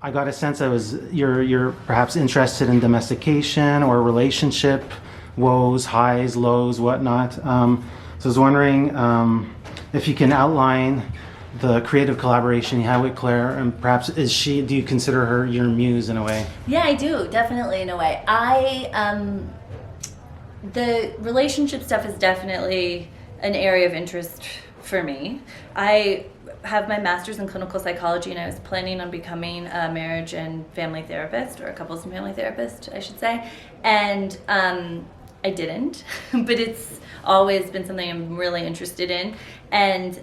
I got a sense you're perhaps interested in domestication or relationship woes, highs, lows, whatnot. So I was wondering if you can outline the creative collaboration you have with Claire, and perhaps do you consider her your muse in a way? Yeah, I do, definitely in a way. The relationship stuff is definitely an area of interest for me. I have my master's in clinical psychology, and I was planning on becoming a marriage and family therapist, or a couples and family therapist, I should say. And I didn't, but it's always been something I'm really interested in. And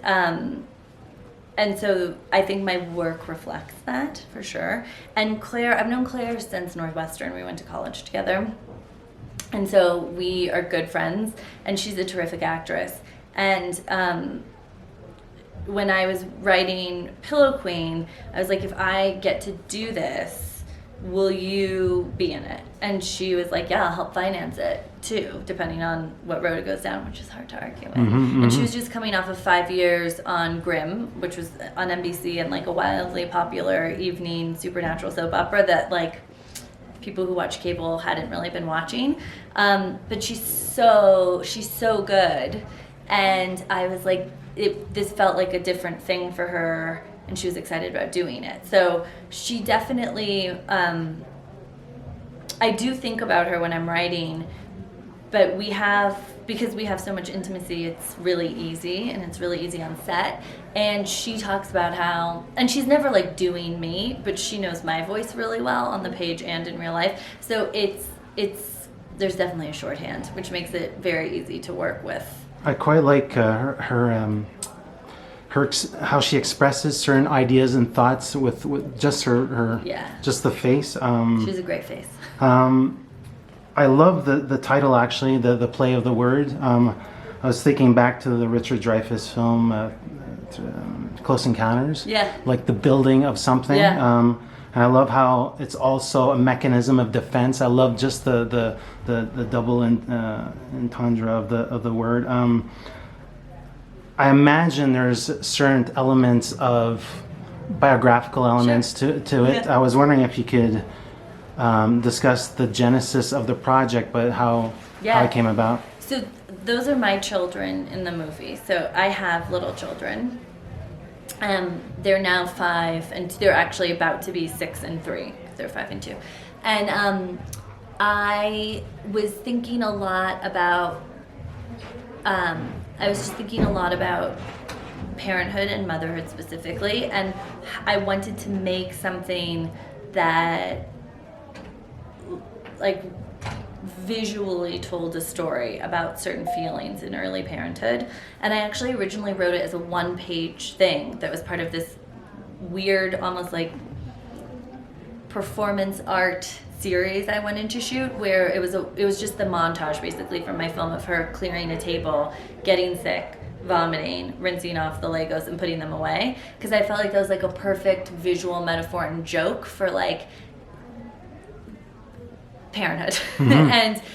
so I think my work reflects that, for sure. And Claire, I've known Claire since Northwestern. We went to college together. And so we are good friends, and she's a terrific actress. And when I was writing Pillow Queen, I was like, if I get to do this, will you be in it? And she was like, yeah, I'll help finance it too, depending on what road it goes down, which is hard to argue with. And she was just coming off of 5 years on Grimm, which was on NBC, and like a wildly popular evening supernatural soap opera that like people who watch cable hadn't really been watching. But she's so good. And I was like, this felt like a different thing for her, and she was excited about doing it. So she definitely, I do think about her when I'm writing, but because we have so much intimacy, it's really easy, and it's really easy on set. And she talks about how, and she's never like doing me, but she knows my voice really well on the page and in real life. So there's definitely a shorthand, which makes it very easy to work with. I quite like how she expresses certain ideas and thoughts with just her just the face. She's a great face. I love the title, actually, the play of the word. I was thinking back to the Richard Dreyfuss film, Close Encounters. Yeah. Like the building of something. Yeah. And I love how it's also a mechanism of defense. I love just the double entendre of the word. I imagine there's certain elements of biographical elements to it. Yeah. I was wondering if you could discuss the genesis of the project, but how it came about. So those are my children in the movie. So I have little children. They're now 5, and they're actually about to be 6 and 3. They're 5 and 2. And I was thinking a lot about parenthood and motherhood specifically, and I wanted to make something that like visually told a story about certain feelings in early parenthood. And I actually originally wrote it as a 1-page thing that was part of this weird, almost like performance art series I went in to shoot, where it was just the montage basically from my film of her clearing a table, getting sick, vomiting, rinsing off the Legos and putting them away, because I felt like that was like a perfect visual metaphor and joke for like parenthood.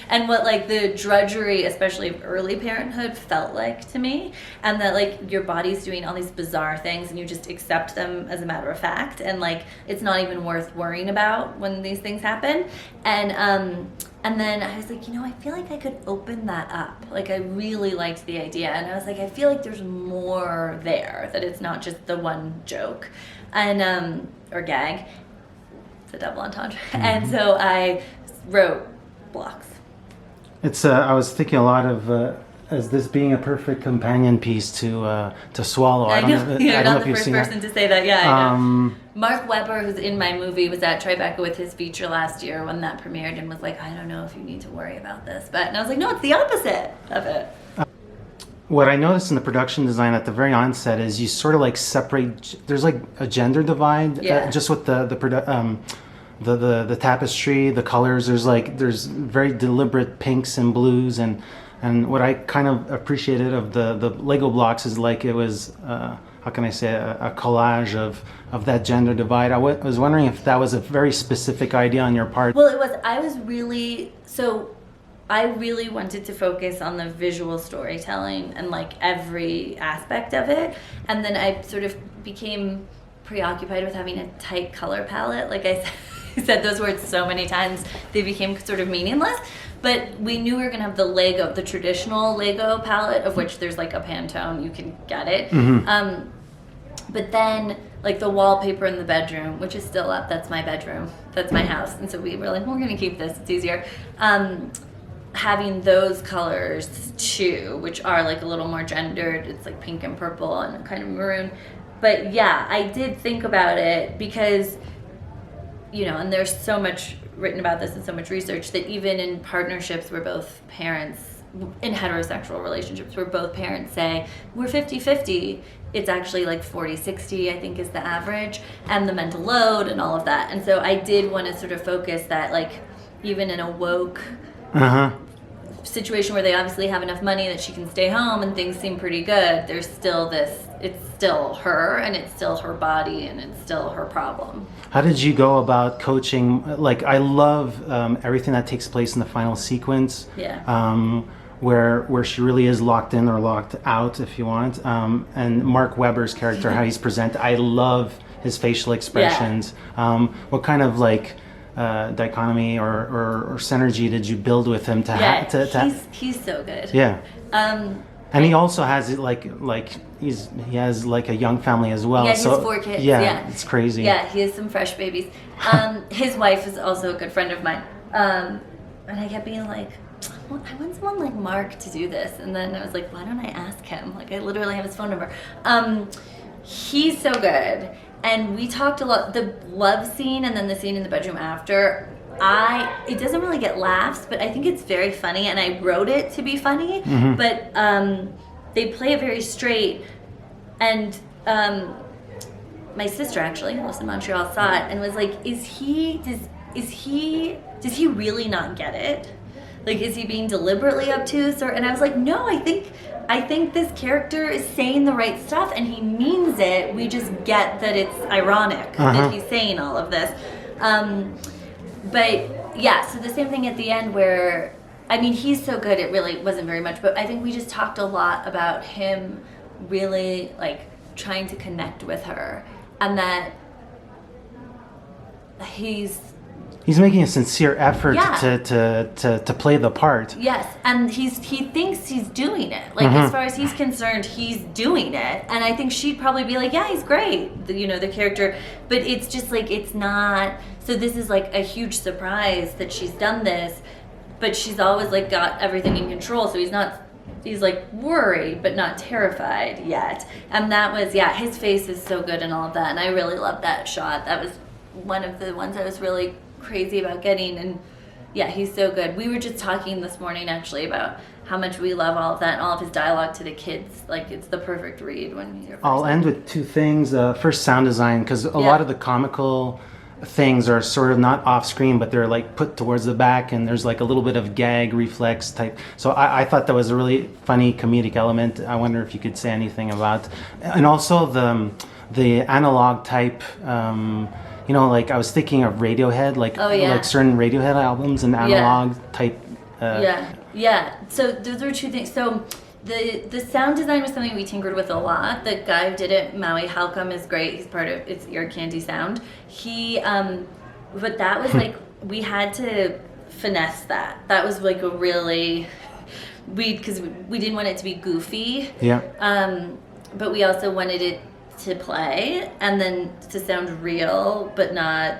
and what like the drudgery, especially of early parenthood, felt like to me, and that like your body's doing all these bizarre things and you just accept them as a matter of fact, and like it's not even worth worrying about when these things happen. And then I was like, I feel like I could open that up. Like I really liked the idea, and I was like, I feel like there's more there, that it's not just the one joke and or gag. It's a double entendre. And so I wrote Blocks. It's I was thinking a lot of as this being a perfect companion piece to Swallow. I know. You're not the first person to say that. Yeah, I know. Mark Webber, who's in my movie, was at Tribeca with his feature last year when that premiered, and was like, I don't know if you need to worry about this, and I was like, no, it's the opposite of it. What I noticed in the production design at the very onset is you sort of like separate. There's like a gender divide, just with the tapestry, the colors. There's very deliberate pinks and blues, and what I kind of appreciated of the Lego blocks is like it was how can I say, a collage of that gender divide. I was wondering if that was a very specific idea on your part. Well, it was. I really wanted to focus on the visual storytelling and like every aspect of it, and then I sort of became preoccupied with having a tight color palette. Like I said those words so many times, they became sort of meaningless. But we knew we were going to have the traditional Lego palette, of which there's like a Pantone, you can get it. But then like the wallpaper in the bedroom, which is still up, that's my bedroom, that's my house. And so we were like, we're going to keep this, it's easier. Having those colors too, which are like a little more gendered, it's like pink and purple and kind of maroon. But yeah, I did think about it because, you know, and there's so much written about this and so much research that even in partnerships where both parents, in heterosexual relationships where both parents say, we're 50-50, it's actually like 40-60, I think is the average, and the mental load and all of that. And so I did want to sort of focus that, like, even in a woke situation where they obviously have enough money that she can stay home and things seem pretty good, there's still this, it's still her and it's still her body and it's still her problem. How did you go about coaching? Like, I love everything that takes place in the final sequence. Yeah. Where she really is locked in or locked out, if you want. And Mark Webber's character, how he's presented, I love his facial expressions. Yeah. What kind of like dichotomy or synergy did you build with him he's so good. Yeah. And he also has it like he has like a young family as well. Yeah, he has 4 kids. Yeah, it's crazy. Yeah, he has some fresh babies. His wife is also a good friend of mine. And I kept being like, well, I want someone like Mark to do this. And then I was like, why don't I ask him? Like, I literally have his phone number. He's so good. And we talked a lot, the love scene and then the scene in the bedroom after, it doesn't really get laughs, but I think it's very funny, and I wrote it to be funny, but they play it very straight. And my sister actually, who lives in Montreal, saw it and was like, does he really not get it? Like, is he being deliberately obtuse? And I was like, no, I think this character is saying the right stuff and he means it. We just get that it's ironic that he's saying all of this. But yeah, so the same thing at the end where, I mean, he's so good, it really wasn't very much, but I think we just talked a lot about him really like trying to connect with her, and that he's making a sincere effort to play the part. Yes, and he thinks he's doing it. Like, as far as he's concerned, he's doing it. And I think she'd probably be like, yeah, he's great, the character. But it's just like, it's not. So this is like a huge surprise that she's done this, but she's always like got everything in control. So he's like worried, but not terrified yet. And that was, his face is so good and all of that. And I really loved that shot. That was one of the ones I was really crazy about getting, and he's so good. We were just talking this morning actually about how much we love all of that and all of his dialogue to the kids. Like, it's the perfect read when you're I'll end with 2 things. First, sound design, because a lot of the comical things are sort of not off screen, but they're like put towards the back, and there's like a little bit of gag reflex type. So I thought that was a really funny comedic element. I wonder if you could say anything about, and also the analog type. Like I was thinking of Radiohead, like certain Radiohead albums and analog type. So those were 2 things. So the sound design was something we tinkered with a lot. The guy who did it, Maui Halcomb, is great. He's part of It's Ear Candy Sound. He, but that was like, we had to finesse that. That was like a really, because we didn't want it to be goofy. Yeah. But we also wanted it to play and then to sound real but not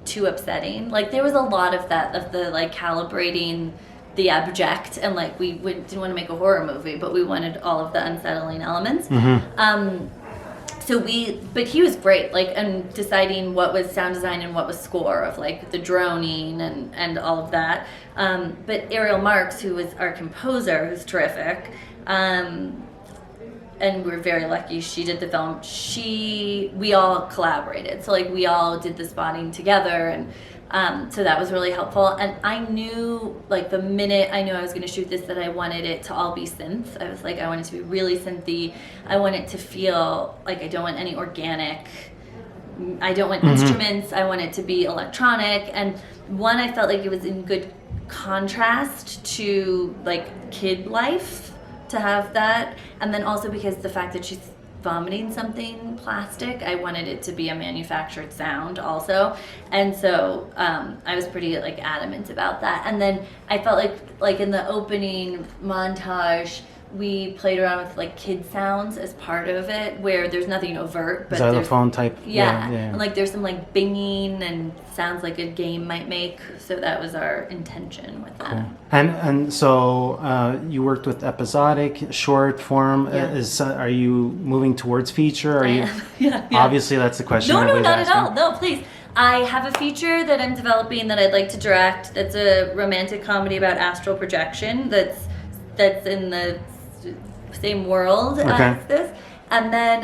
too upsetting. Like, there was a lot of that, of the like calibrating the abject, and like we didn't want to make a horror movie, but we wanted all of the unsettling elements. But he was great, like, and deciding what was sound design and what was score, of like the droning and all of that. But Ariel Marx, who was our composer, who's terrific, and we're very lucky she did the film. We all collaborated. So like we all did the spotting together, and so that was really helpful. And I knew, like, the minute I knew I was going to shoot this, that I wanted it to all be synth. I was like, I want it to be really synthy. I want it to feel like I don't want any organic. I don't want instruments. I want it to be electronic. And one, I felt like it was in good contrast to like kid life, to have that, and then also because the fact that she's vomiting something plastic, I wanted it to be a manufactured sound also. And so I was pretty like adamant about that. And then I felt like in the opening montage, we played around with like kid sounds as part of it, where there's nothing overt, but xylophone type. Yeah, and like there's some like binging and sounds like a game might make. So that was our intention with that. Cool. And so you worked with episodic, short form. Yeah. Are you moving towards feature? Are you? Yeah. Obviously, that's the question. No, everybody's not asking. at all. No, please. I have a feature that I'm developing that I'd like to direct. That's a romantic comedy about astral projection. That's in the same world as this, and then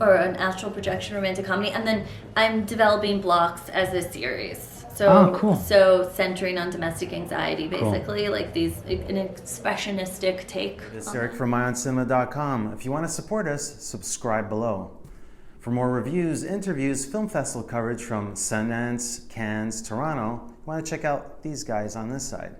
or an astral projection romantic comedy, and then I'm developing Blocks as a series. So cool. So centering on domestic anxiety, basically, like an expressionistic take. This is Eric from MyOnCinema.com. If you want to support us, subscribe below. For more reviews, interviews, film festival coverage from Sundance, Cannes, Toronto, you want to check out these guys on this side.